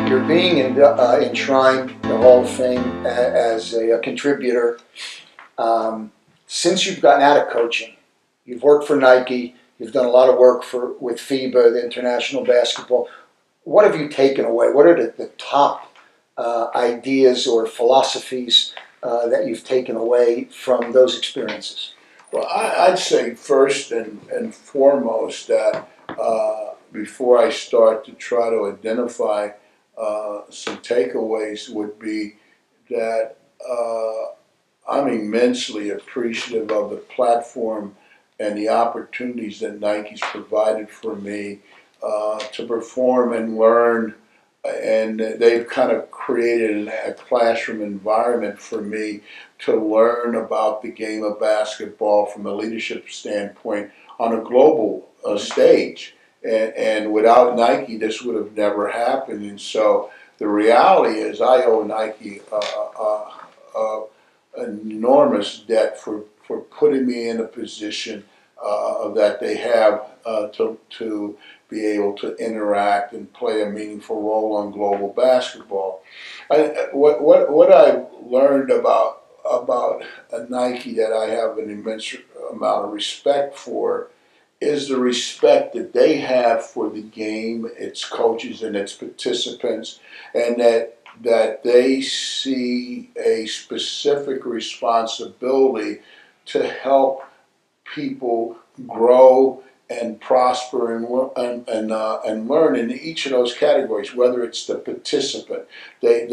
you're being enshrined in the Hall of Fame as a contributor. Um, since you've gotten out of coaching, you've worked for Nike, you've done a lot of work with FIBA, the International Basketball. What have you taken away? What are the top ideas or philosophies that you've taken away from those experiences? Well, I'd say first and foremost that before I start to try to identify some takeaways would be that I'm immensely appreciative of the platform and the opportunities that Nike's provided for me to perform and learn, and they've kind of created a classroom environment for me to learn about the game of basketball from a leadership standpoint on a global stage. And without Nike, this would have never happened. And so the reality is, I owe Nike an enormous debt for putting me in a position that they have to be able to interact and play a meaningful role on global basketball. What I learned about Nike that I have an immense amount of respect for is the respect that they have for the game, its coaches and its participants, and that they see a specific responsibility to help people grow and prosper and learn in each of those categories. Whether it's the participant, they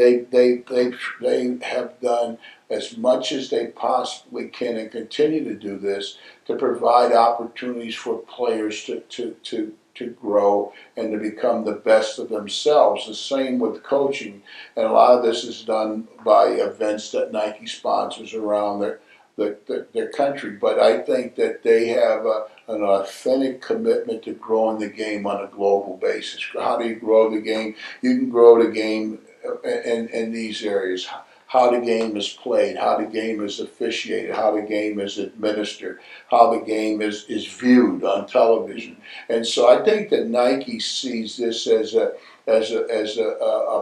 have done as much as they possibly can and continue to do this to provide opportunities for players to grow and to become the best of themselves. The same with coaching, and a lot of this is done by events that Nike sponsors around their country. But I think that they have an authentic commitment to growing the game on a global basis. How do you grow the game? You can grow the game in these areas. How the game is played, how the game is officiated, how the game is administered, how the game is viewed on television. And so I think that Nike sees this as a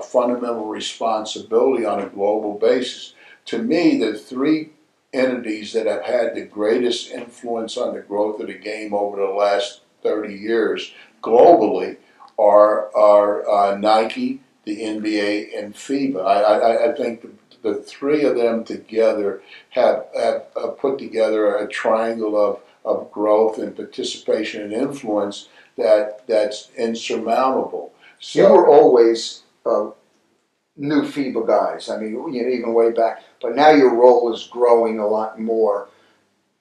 fundamental responsibility on a global basis. To me, the three entities that have had the greatest influence on the growth of the game over the last 30 years globally are Nike, the NBA, and FIBA. I think the three of them together have put together a triangle of growth and participation and influence that's insurmountable. So, you were always new FIBA guys. I mean, even way back. But now your role is growing a lot more.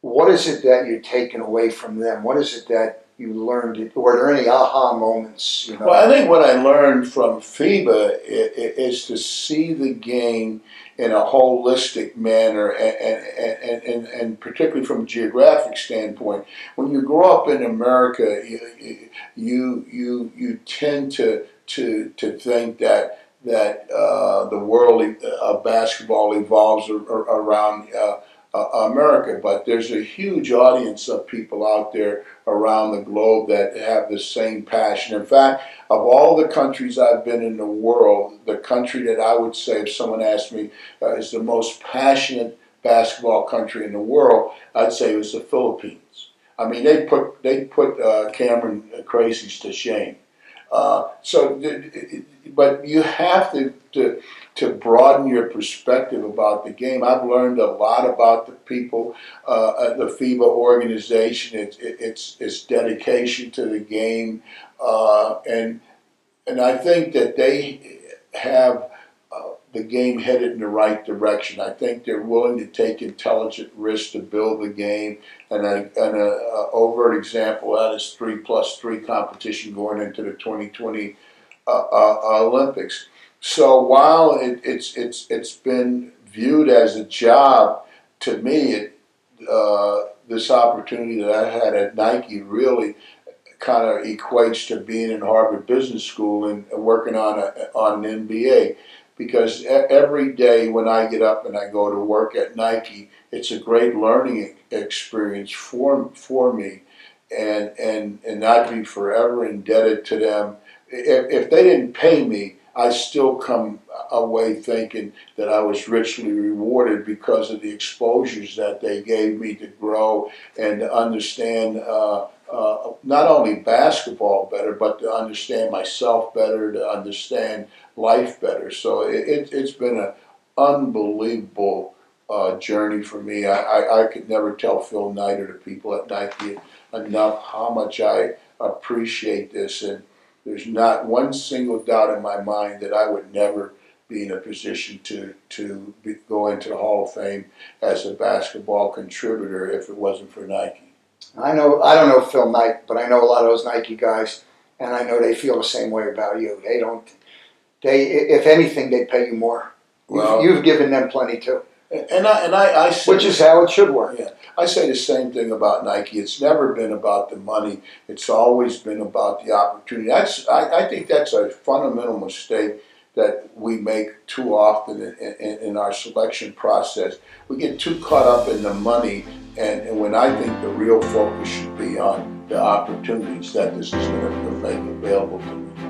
What is it that you're taking away from them? What is it that you learned? Were there any aha moments? Well, I think what I learned from FIBA is to see the game in a holistic manner, and particularly from a geographic standpoint. When you grow up in America, you tend to think that the world of basketball evolves around America, but there's a huge audience of people out there around the globe that have the same passion. In fact, of all the countries I've been in the world, the country that I would say, if someone asked me, is the most passionate basketball country in the world, I'd say it was the Philippines. I mean, they put Cameron crazies to shame. But you have to broaden your perspective about the game. I've learned a lot about the people, the FIBA organization, its dedication to the game, and I think that they have the game headed in the right direction. I think they're willing to take intelligent risks to build the game, and an overt example of that is 3+3 competition going into the 2020 Olympics. So while it's been viewed as a job, to me, this opportunity that I had at Nike really kind of equates to being in Harvard Business School and working on an MBA. Because every day when I get up and I go to work at Nike, it's a great learning experience for me, and I'd be forever indebted to them. If they didn't pay me, I still come away thinking that I was richly rewarded because of the exposures that they gave me to grow and to understand not only basketball better, but to understand myself better, to understand life better. So it's been an unbelievable journey for me. I could never tell Phil Knight or the people at Nike enough how much I appreciate this, and there's not one single doubt in my mind that I would never be in a position to go into the Hall of Fame as a basketball contributor if it wasn't for Nike. I don't know Phil Knight, but I know a lot of those Nike guys, and I know they feel the same way about you. If anything, they pay you more. Well, You've given them plenty too. I say, which is how it should work. Yeah, I say the same thing about Nike. It's never been about the money. It's always been about the opportunity. I think that's a fundamental mistake that we make too often in our selection process. We get too caught up in the money, and when I think the real focus should be on the opportunities that this is going to make available to me.